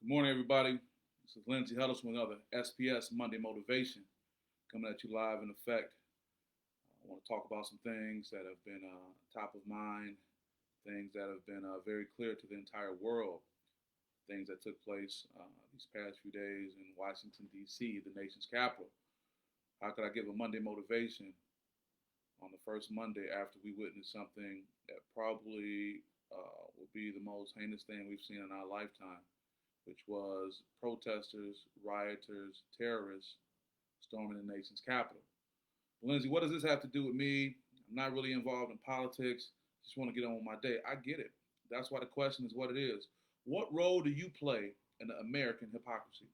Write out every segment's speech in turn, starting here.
Good morning, everybody. This is Lindsay Huddleston with another SPS Monday Motivation coming at you live in effect. I want to talk about some things that have been top of mind, things that have been very clear to the entire world, things that took place these past few days in Washington, D.C., the nation's capital. How could I give a Monday motivation on the first Monday after we witnessed something that probably will be the most heinous thing we've seen in our lifetime, which was protesters, rioters, terrorists storming the nation's capital. Lindsay, what does this have to do with me? I'm not really involved in politics. Just want to get on with my day. I get it. That's why the question is what it is. What role do you play in the American hypocrisy?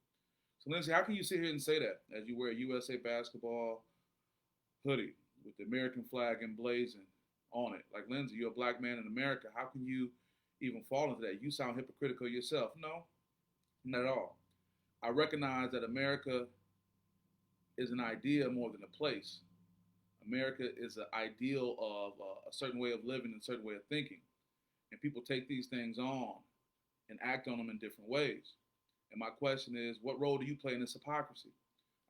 So, Lindsay, how can you sit here and say that as you wear a USA basketball hoodie with the American flag emblazoned on it? Like, Lindsay, you're a black man in America. How can you even fall into that? You sound hypocritical yourself. No, not at all. I recognize that America is an idea more than a place. America is an ideal of a certain way of living and a certain way of thinking. And people take these things on and act on them in different ways. And my question is, what role do you play in this hypocrisy?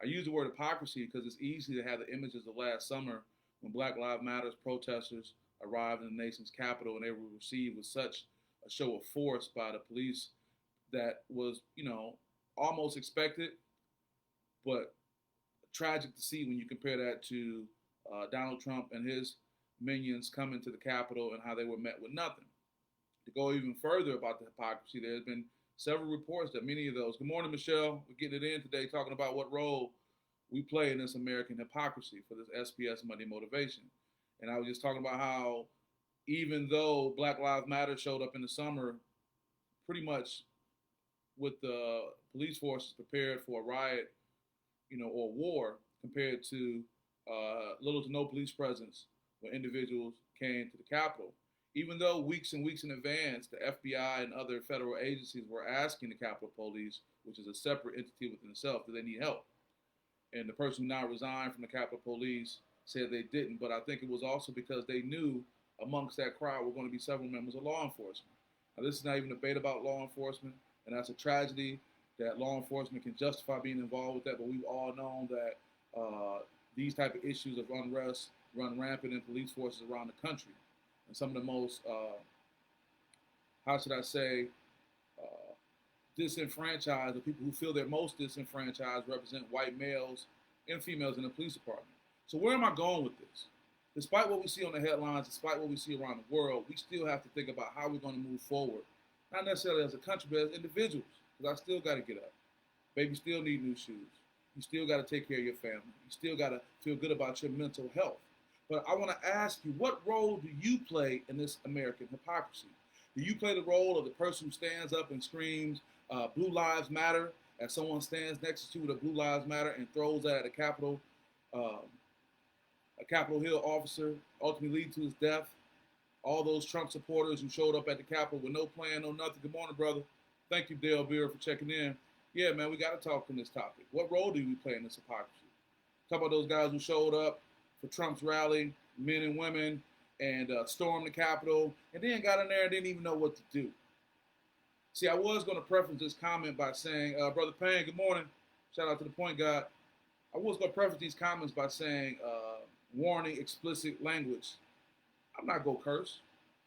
I use the word hypocrisy because it's easy to have the images of last summer when Black Lives Matter protesters arrived in the nation's capital and they were received with such a show of force by the police that was, almost expected, but tragic to see when you compare that to Donald Trump and his minions coming to the Capitol and how they were met with nothing. To go even further about the hypocrisy, there's been several reports that many of those. Good morning, Michelle. We're getting it in today, talking about what role we play in this American hypocrisy for this SPS Monday Motivation. And I was just talking about how even though Black Lives Matter showed up in the summer pretty much with the police forces prepared for a riot, or war, compared to little to no police presence when individuals came to the Capitol. Even though weeks and weeks in advance, the FBI and other federal agencies were asking the Capitol Police, which is a separate entity within itself, do they need help? And the person who now resigned from the Capitol Police said they didn't, but I think it was also because they knew amongst that crowd were going to be several members of law enforcement. Now, this is not even a debate about law enforcement, and that's a tragedy that law enforcement can justify being involved with that, but we've all known that these type of issues of unrest run rampant in police forces around the country. And some of the most, how should I say, disenfranchised, the people who feel they're most disenfranchised represent white males and females in the police department. So where am I going with this? Despite what we see on the headlines, despite what we see around the world, we still have to think about how we're going to move forward. Not necessarily as a country, but as individuals. Because I still got to get up. Baby still need new shoes. You still got to take care of your family. You still got to feel good about your mental health. But I want to ask you, what role do you play in this American hypocrisy? Do you play the role of the person who stands up and screams, Blue Lives Matter, as someone stands next to you with a Blue Lives Matter and throws that at a Capitol Hill officer, ultimately lead to his death? All those Trump supporters who showed up at the Capitol with no plan, no nothing. Good morning, brother. Thank you, Dale Beer, for checking in. Yeah, man, we got to talk on this topic. What role do we play in this hypocrisy? Talk about those guys who showed up for Trump's rally, men and women, and stormed the Capitol, and then got in there and didn't even know what to do. See, I was going to preface this comment by saying, Brother Payne, good morning. Shout out to the point guard. I was going to preface these comments by saying, warning, explicit language. I'm not going to curse.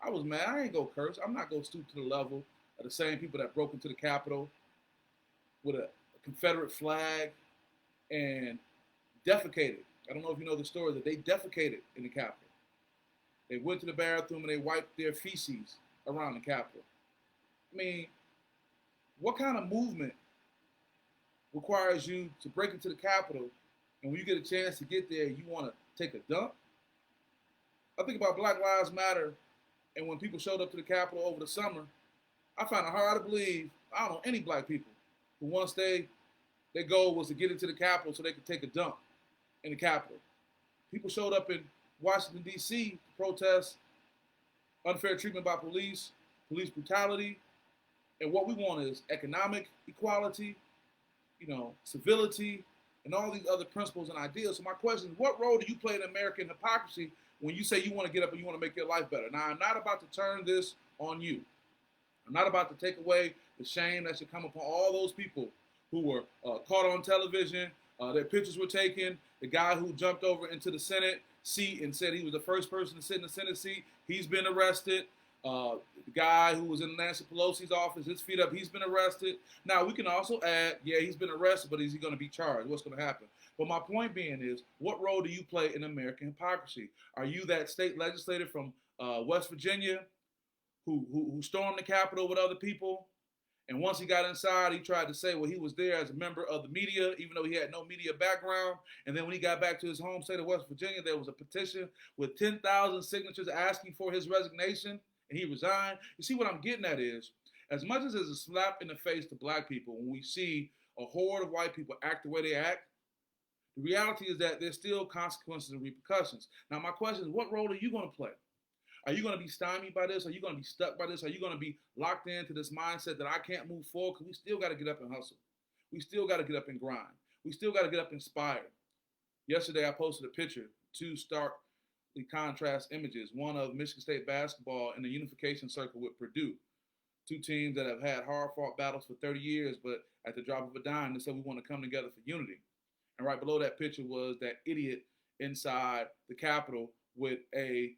I was mad. I ain't going to curse. I'm not going to stoop to the level of the same people that broke into the Capitol with a Confederate flag and defecated. I don't know if you know the story that they defecated in the Capitol. They went to the bathroom and they wiped their feces around the Capitol. I mean, what kind of movement requires you to break into the Capitol and when you get a chance to get there, you want to take a dump? I think about Black Lives Matter and when people showed up to the Capitol over the summer, I find it hard to believe, I don't know any black people who once their goal was to get into the Capitol so they could take a dump in the Capitol. People showed up in Washington, D.C. to protest unfair treatment by police, police brutality, and what we want is economic equality, civility, and all these other principles and ideas. So my question is, what role do you play in American hypocrisy when you say you want to get up and you want to make your life better? Now, I'm not about to turn this on you. I'm not about to take away the shame that should come upon all those people who were caught on television. Their pictures were taken. The guy who jumped over into the Senate seat and said he was the first person to sit in the Senate seat, he's been arrested. The guy who was in Nancy Pelosi's office, his feet up, he's been arrested. Now, we can also add, yeah, he's been arrested, but is he going to be charged? What's going to happen? But my point being is, what role do you play in American hypocrisy? Are you that state legislator from West Virginia who stormed the Capitol with other people? And once he got inside, he tried to say, well, he was there as a member of the media, even though he had no media background. And then when he got back to his home state of West Virginia, there was a petition with 10,000 signatures asking for his resignation, and he resigned. You see, what I'm getting at is, as much as it's a slap in the face to black people when we see a horde of white people act the way they act, the reality is that there's still consequences and repercussions. Now, my question is, what role are you going to play? Are you going to be stymied by this? Are you going to be stuck by this? Are you going to be locked into this mindset that I can't move forward? Because we still got to get up and hustle. We still got to get up and grind. We still got to get up inspired. Yesterday, I posted a picture, two starkly contrast images, one of Michigan State basketball in the unification circle with Purdue, two teams that have had hard-fought battles for 30 years, but at the drop of a dime, they said we want to come together for unity. And right below that picture was that idiot inside the Capitol with a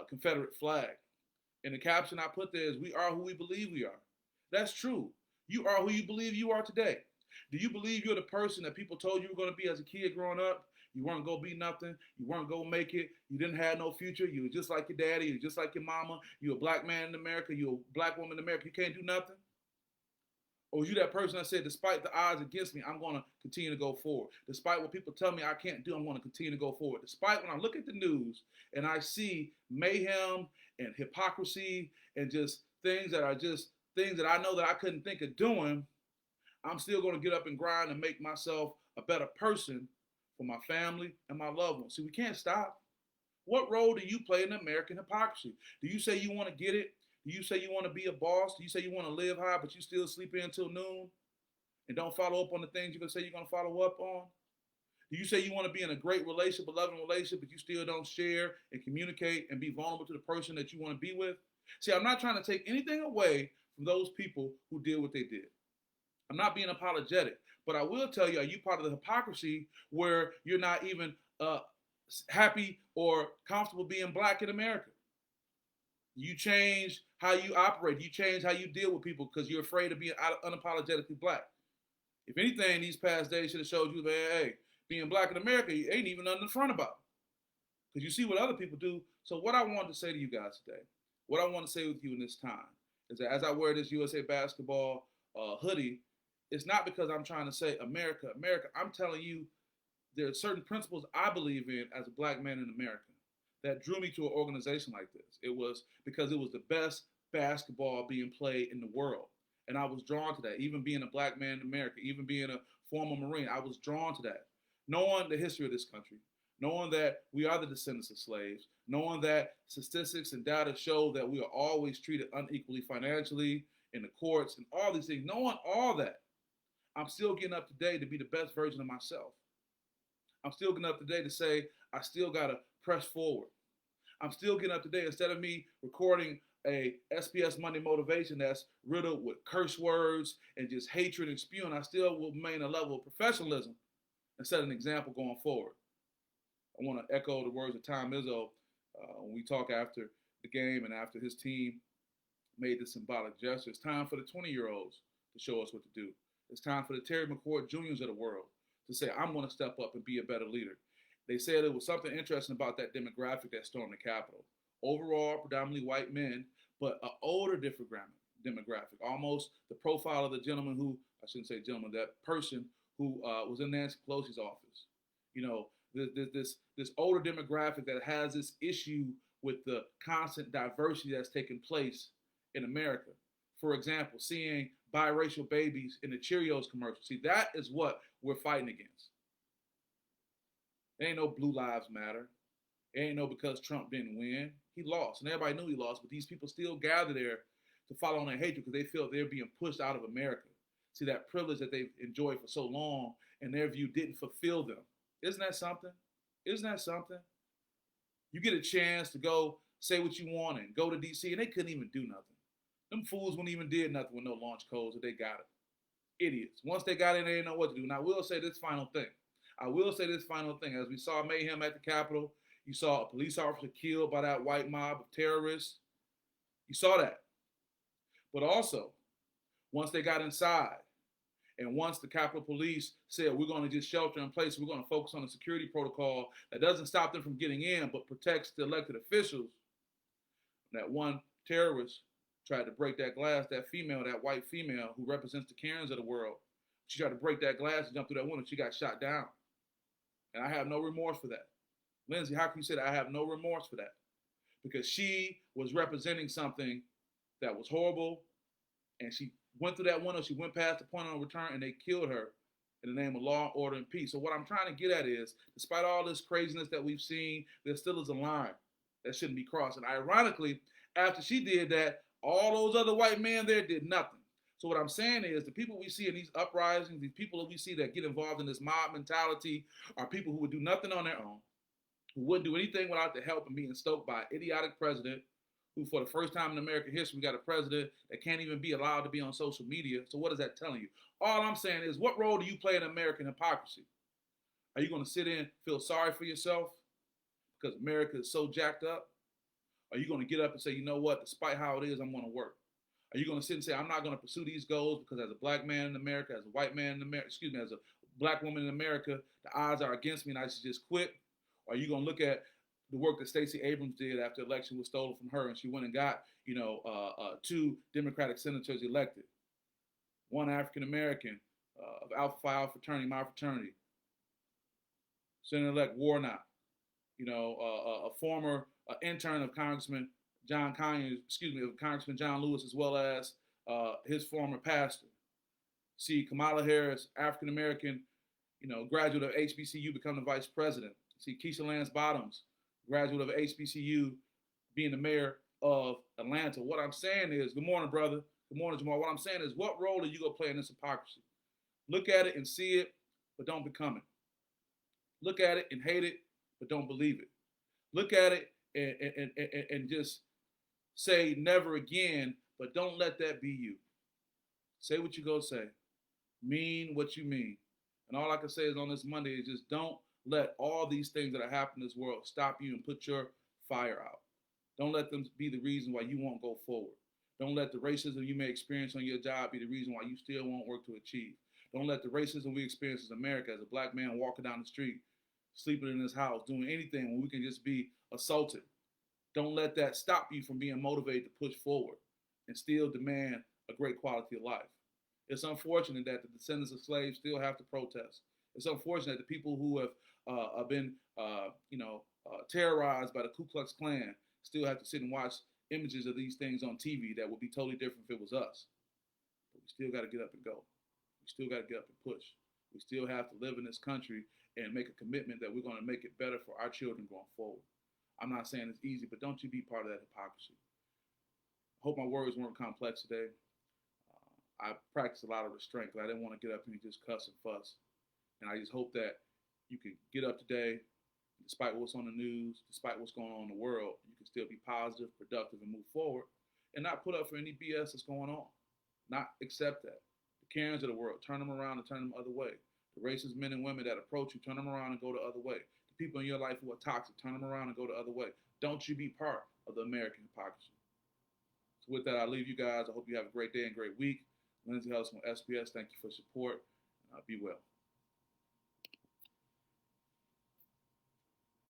Confederate flag. And the caption I put there is, we are who we believe we are. That's true. You are who you believe you are today. Do you believe you're the person that people told you were going to be as a kid growing up? You weren't going to be nothing. You weren't going to make it. You didn't have no future. You were just like your daddy. You were just like your mama. You're a black man in America. You're a black woman in America. You can't do nothing. Or was you that person that said, despite the odds against me, I'm going to continue to go forward? Despite what people tell me I can't do, I'm going to continue to go forward. Despite when I look at the news and I see mayhem and hypocrisy and just things that are just things that I know that I couldn't think of doing, I'm still going to get up and grind and make myself a better person for my family and my loved ones. See, we can't stop. What role do you play in American hypocrisy? Do you say you want to get it? Do you say you want to be a boss? Do you say you want to live high, but you still sleep in until noon and don't follow up on the things you're going to say you're going to follow up on? Do you say you want to be in a great relationship, a loving relationship, but you still don't share and communicate and be vulnerable to the person that you want to be with? See, I'm not trying to take anything away from those people who did what they did. I'm not being apologetic, but I will tell you, are you part of the hypocrisy where you're not even happy or comfortable being black in America? You change how you operate. You change how you deal with people because you're afraid of being unapologetically black. If anything, these past days should have showed you, man, hey, being black in America, you ain't even nothing to front about. Because you see what other people do. So what I wanted to say to you guys today, what I want to say with you in this time, is that as I wear this USA basketball hoodie, it's not because I'm trying to say America, America. I'm telling you there are certain principles I believe in as a black man in America that drew me to an organization like this. It was because it was the best basketball being played in the world. And I was drawn to that. Even being a black man in America, even being a former Marine, I was drawn to that. Knowing the history of this country, knowing that we are the descendants of slaves, knowing that statistics and data show that we are always treated unequally financially, in the courts, and all these things, knowing all that, I'm still getting up today to be the best version of myself. I'm still getting up today to say, I still got to press forward. I'm still getting up today, instead of me recording a SPS Monday motivation that's riddled with curse words and just hatred and spewing, I still will remain a level of professionalism and set an example going forward. I want to echo the words of Tom Izzo when we talk after the game and after his team made this symbolic gesture. It's time for the 20-year-olds to show us what to do. It's time for the Terry McCord Juniors of the world to say, I'm going to step up and be a better leader. They said it was something interesting about that demographic that stormed the Capitol. Overall, predominantly white men, but an older demographic, almost the profile of the gentleman who, I shouldn't say gentleman, that person who was in Nancy Pelosi's office. You know, this older demographic that has this issue with the constant diversity that's taking place in America. For example, seeing biracial babies in the Cheerios commercial. See, that is what we're fighting against. There ain't no Blue Lives Matter. It ain't no because Trump didn't win. He lost, and everybody knew he lost, but these people still gather there to follow on their hatred because they feel they're being pushed out of America. See, that privilege that they've enjoyed for so long, in their view, didn't fulfill them. Isn't that something? Isn't that something? You get a chance to go say what you want and go to D.C., and they couldn't even do nothing. Them fools wouldn't even did nothing with no launch codes if they got it. Idiots. Once they got in, they didn't know what to do. Now, I will say this final thing. As we saw mayhem at the Capitol, you saw a police officer killed by that white mob of terrorists. You saw that. But also, once they got inside, and once the Capitol Police said, we're going to just shelter in place, we're going to focus on a security protocol that doesn't stop them from getting in, but protects the elected officials, that one terrorist tried to break that glass, that white female who represents the Karens of the world, she tried to break that glass and jump through that window. She got shot down. And I have no remorse for that. Lindsay, how can you say that? I have no remorse for that. Because she was representing something that was horrible, and she went through that window, she went past the point of no return, and they killed her in the name of law, order, and peace. So what I'm trying to get at is, despite all this craziness that we've seen, there still is a line that shouldn't be crossed. And ironically, after she did that, all those other white men there did nothing. So what I'm saying is, the people we see in these uprisings, these people that we see that get involved in this mob mentality, are people who would do nothing on their own, who wouldn't do anything without the help and being stoked by an idiotic president, who for the first time in American history, we got a president that can't even be allowed to be on social media. So what is that telling you? All I'm saying is, what role do you play in American hypocrisy? Are you going to sit in and feel sorry for yourself because America is so jacked up? Are you going to get up and say, you know what, despite how it is, I'm going to work? Are you going to sit and say, I'm not going to pursue these goals because as a black man in America, as a white man in America, as a black woman in America, the odds are against me and I should just quit? Or are you going to look at the work that Stacey Abrams did after the election was stolen from her, and she went and got, 2 Democratic senators elected, one African American of Alpha Phi Alpha fraternity, my fraternity, Senator-elect Warnock, a former intern of Congressman Congressman John Lewis, as well as his former pastor. See Kamala Harris, African American, graduate of HBCU, become the vice president. See Keisha Lance Bottoms, graduate of HBCU, being the mayor of Atlanta. What I'm saying is, good morning, brother. Good morning, Jamal. What I'm saying is, what role are you going to play in this hypocrisy? Look at it and see it, but don't become it. Look at it and hate it, but don't believe it. Look at it and just say never again, but don't let that be you. Say what you go say. Mean what you mean. And all I can say is on this Monday is just don't let all these things that are happening in this world stop you and put your fire out. Don't let them be the reason why you won't go forward. Don't let the racism you may experience on your job be the reason why you still won't work to achieve. Don't let the racism we experience as America, as a black man walking down the street, sleeping in his house, doing anything when we can just be assaulted. Don't let that stop you from being motivated to push forward and still demand a great quality of life. It's unfortunate that the descendants of slaves still have to protest. It's unfortunate that the people who have been terrorized by the Ku Klux Klan still have to sit and watch images of these things on TV that would be totally different if it was us. But we still got to get up and go. We still got to get up and push. We still have to live in this country and make a commitment that we're going to make it better for our children going forward. I'm not saying it's easy, but don't you be part of that hypocrisy. I hope my words weren't complex today. I practiced a lot of restraint because I didn't want to get up and just cuss and fuss. And I just hope that you can get up today, despite what's on the news, despite what's going on in the world, you can still be positive, productive, and move forward, and not put up for any BS that's going on. Not accept that. The Karens of the world, turn them around and turn them the other way. The racist men and women that approach you, turn them around and go the other way. The people in your life who are toxic, turn them around and go the other way. Don't you be part of the American hypocrisy. So with that, I'll leave you guys. I hope you have a great day and great week. Lindsay Hudson with SPS, thank you for support. Be well.